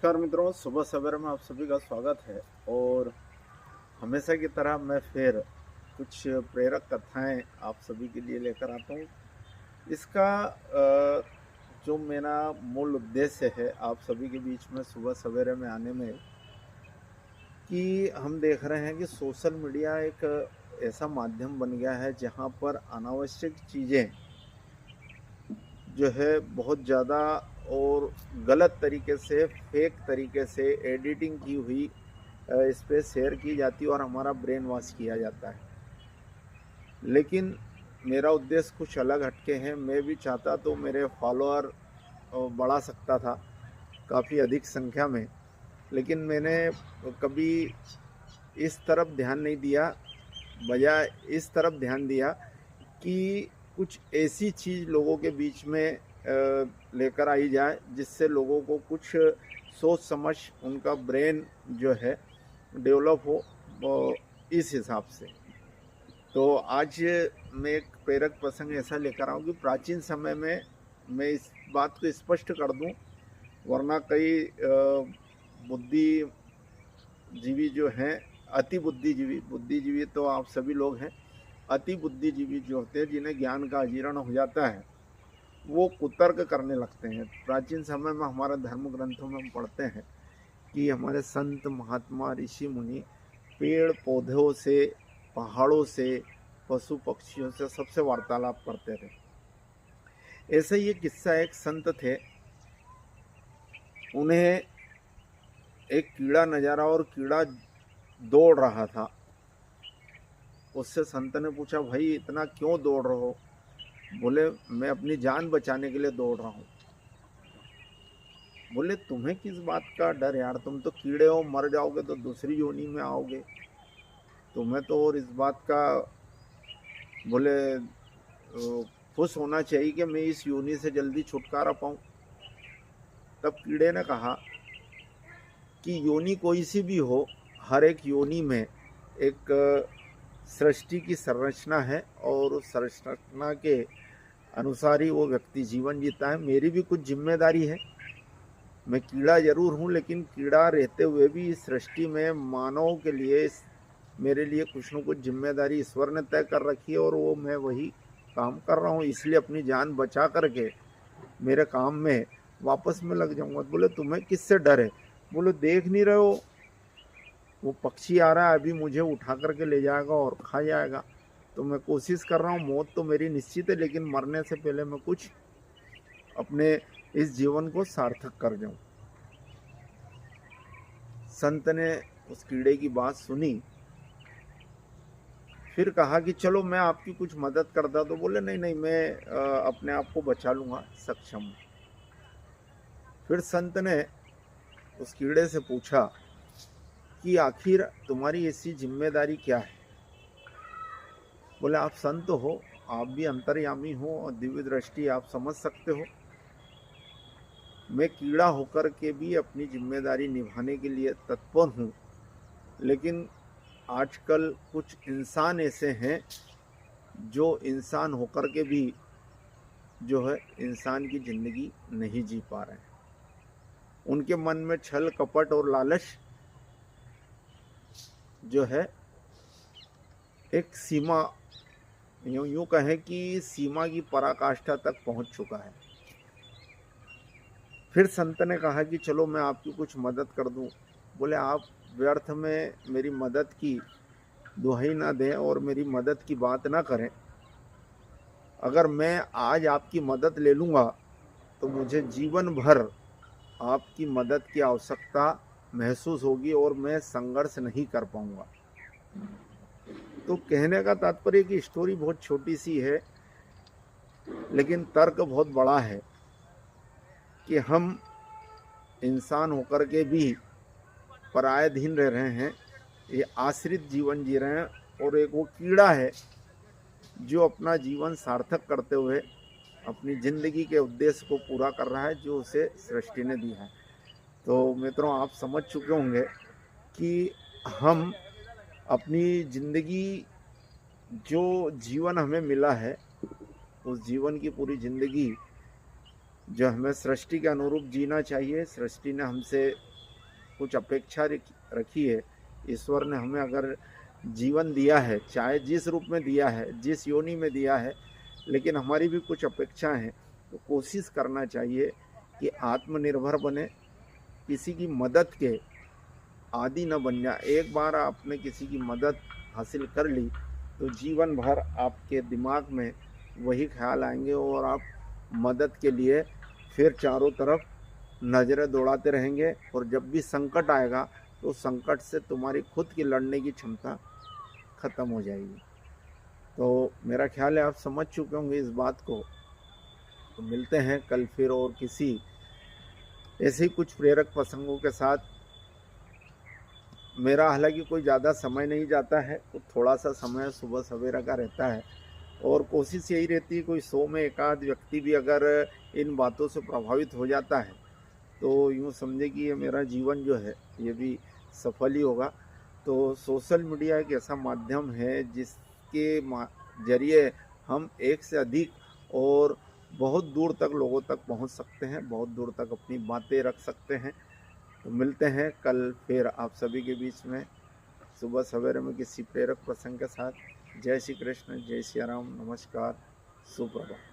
नमस्कार मित्रों, सुबह सवेरे में आप सभी का स्वागत है। और हमेशा की तरह मैं फिर कुछ प्रेरक कथाएं आप सभी के लिए लेकर आता हूँ। इसका जो मेरा मूल उद्देश्य है आप सभी के बीच में सुबह सवेरे में आने में, कि हम देख रहे हैं कि सोशल मीडिया एक ऐसा माध्यम बन गया है जहाँ पर अनावश्यक चीज़ें जो है बहुत ज़्यादा और गलत तरीके से, फेक तरीके से एडिटिंग की हुई इस पे शेयर की जाती है और हमारा ब्रेन वॉश किया जाता है। लेकिन मेरा उद्देश्य कुछ अलग हटके है। मैं भी चाहता तो मेरे फॉलोअर बढ़ा सकता था काफ़ी अधिक संख्या में, लेकिन मैंने कभी इस तरफ ध्यान नहीं दिया, बजाय इस तरफ ध्यान दिया कि कुछ ऐसी चीज़ लोगों के बीच में लेकर आई जाए जिससे लोगों को कुछ सोच समझ उनका ब्रेन जो है डेवलप हो इस हिसाब से। तो आज मैं एक प्रेरक प्रसंग ऐसा लेकर आऊँ कि प्राचीन समय में, मैं इस बात को स्पष्ट कर दूं वरना कई बुद्धिजीवी जो हैं, अति बुद्धिजीवी तो आप सभी लोग हैं, अति बुद्धिजीवी जो होते हैं जिन्हें ज्ञान का अजीर्ण हो जाता है, वो कुतर्क करने लगते हैं। प्राचीन समय में हमारे धर्म ग्रंथों में हम पढ़ते हैं कि हमारे संत महात्मा ऋषि मुनि पेड़ पौधों से, पहाड़ों से, पशु पक्षियों से सबसे वार्तालाप करते थे। ऐसे ही एक किस्सा, एक संत थे, उन्हें एक कीड़ा नजर आया और कीड़ा दौड़ रहा था। उससे संत ने पूछा, भाई इतना क्यों दौड़ रहे हो? बोले, मैं अपनी जान बचाने के लिए दौड़ रहा हूँ। बोले, तुम्हें किस बात का डर यार, तुम तो कीड़े हो, मर जाओगे तो दूसरी योनि में आओगे, तुम्हें तो और इस बात का बोले खुश होना चाहिए कि मैं इस योनि से जल्दी छुटकारा पाऊं। तब कीड़े ने कहा कि योनि कोई सी भी हो, हर एक योनि में एक सृष्टि की संरचना है और उस संरचना के अनुसार ही वो व्यक्ति जीवन जीता है। मेरी भी कुछ जिम्मेदारी है। मैं कीड़ा जरूर हूँ, लेकिन कीड़ा रहते हुए भी इस सृष्टि में मानव के लिए मेरे लिए कुछ न कुछ जिम्मेदारी ईश्वर ने तय कर रखी है और वो मैं वही काम कर रहा हूँ। इसलिए अपनी जान बचा करके मेरे काम में वापस में लग जाऊंगा। बोले, तुम्हें किससे डर है? बोले, देख नहीं रहे हो, वो पक्षी आ रहा है, अभी मुझे उठा करके ले जाएगा और खा जाएगा। तो मैं कोशिश कर रहा हूँ, मौत तो मेरी निश्चित है, लेकिन मरने से पहले मैं कुछ अपने इस जीवन को सार्थक कर जाऊं। संत ने उस कीड़े की बात सुनी, फिर कहा कि चलो मैं आपकी कुछ मदद करता। तो बोले, नहीं नहीं, मैं अपने आप को बचा लूंगा, सक्षम हूं। फिर संत ने उस कीड़े से पूछा कि आखिर तुम्हारी ऐसी जिम्मेदारी क्या है? बोले, आप संत हो, आप भी अंतर्यामी हो और दिव्य दृष्टि आप समझ सकते हो। मैं कीड़ा होकर के भी अपनी जिम्मेदारी निभाने के लिए तत्पर हूँ, लेकिन आजकल कुछ इंसान ऐसे हैं जो इंसान होकर के भी जो है इंसान की जिंदगी नहीं जी पा रहे हैं। उनके मन में छल कपट और लालच जो है एक सीमा, यूं कहें कि सीमा की पराकाष्ठा तक पहुंच चुका है। फिर संत ने कहा कि चलो मैं आपकी कुछ मदद कर दूं। बोले, आप व्यर्थ में मेरी मदद की दुहाई ना दें और मेरी मदद की बात ना करें। अगर मैं आज आपकी मदद ले लूँगा तो मुझे जीवन भर आपकी मदद की आवश्यकता महसूस होगी और मैं संघर्ष नहीं कर पाऊंगा। तो कहने का तात्पर्य कि स्टोरी बहुत छोटी सी है, लेकिन तर्क बहुत बड़ा है कि हम इंसान होकर के भी परायाधीन रह रहे हैं, ये आश्रित जीवन जी रहे हैं। और एक वो कीड़ा है जो अपना जीवन सार्थक करते हुए अपनी ज़िंदगी के उद्देश्य को पूरा कर रहा है जो उसे सृष्टि ने दिया है। तो मित्रों, आप समझ चुके होंगे कि हम अपनी ज़िंदगी, जो जीवन हमें मिला है, उस जीवन की पूरी ज़िंदगी जो हमें सृष्टि के अनुरूप जीना चाहिए। सृष्टि ने हमसे कुछ अपेक्षा रखी है। ईश्वर ने हमें अगर जीवन दिया है, चाहे जिस रूप में दिया है, जिस योनि में दिया है, लेकिन हमारी भी कुछ अपेक्षा है। तो कोशिश करना चाहिए कि आत्मनिर्भर बने, किसी की मदद के आदी न बन जाए। एक बार आपने किसी की मदद हासिल कर ली तो जीवन भर आपके दिमाग में वही ख्याल आएंगे और आप मदद के लिए फिर चारों तरफ नज़रें दौड़ाते रहेंगे। और जब भी संकट आएगा तो संकट से तुम्हारी खुद की लड़ने की क्षमता ख़त्म हो जाएगी। तो मेरा ख्याल है आप समझ चुके होंगे इस बात को। तो मिलते हैं कल फिर और किसी ऐसे ही कुछ प्रेरक प्रसंगों के साथ। मेरा हालांकि कोई ज़्यादा समय नहीं जाता है, तो थोड़ा सा समय सुबह सवेरा का रहता है और कोशिश यही रहती है कोई 100 में एक आध व्यक्ति भी अगर इन बातों से प्रभावित हो जाता है तो यूँ समझे कि ये मेरा जीवन जो है ये भी सफल ही होगा। तो सोशल मीडिया एक ऐसा माध्यम है जिसके जरिए हम एक से अधिक और बहुत दूर तक लोगों तक पहुंच सकते हैं, बहुत दूर तक अपनी बातें रख सकते हैं। तो मिलते हैं कल फिर आप सभी के बीच में सुबह सवेरे में किसी प्रेरक प्रसंग के साथ। जय श्री कृष्ण, जय श्री राम, नमस्कार, सुप्रभात।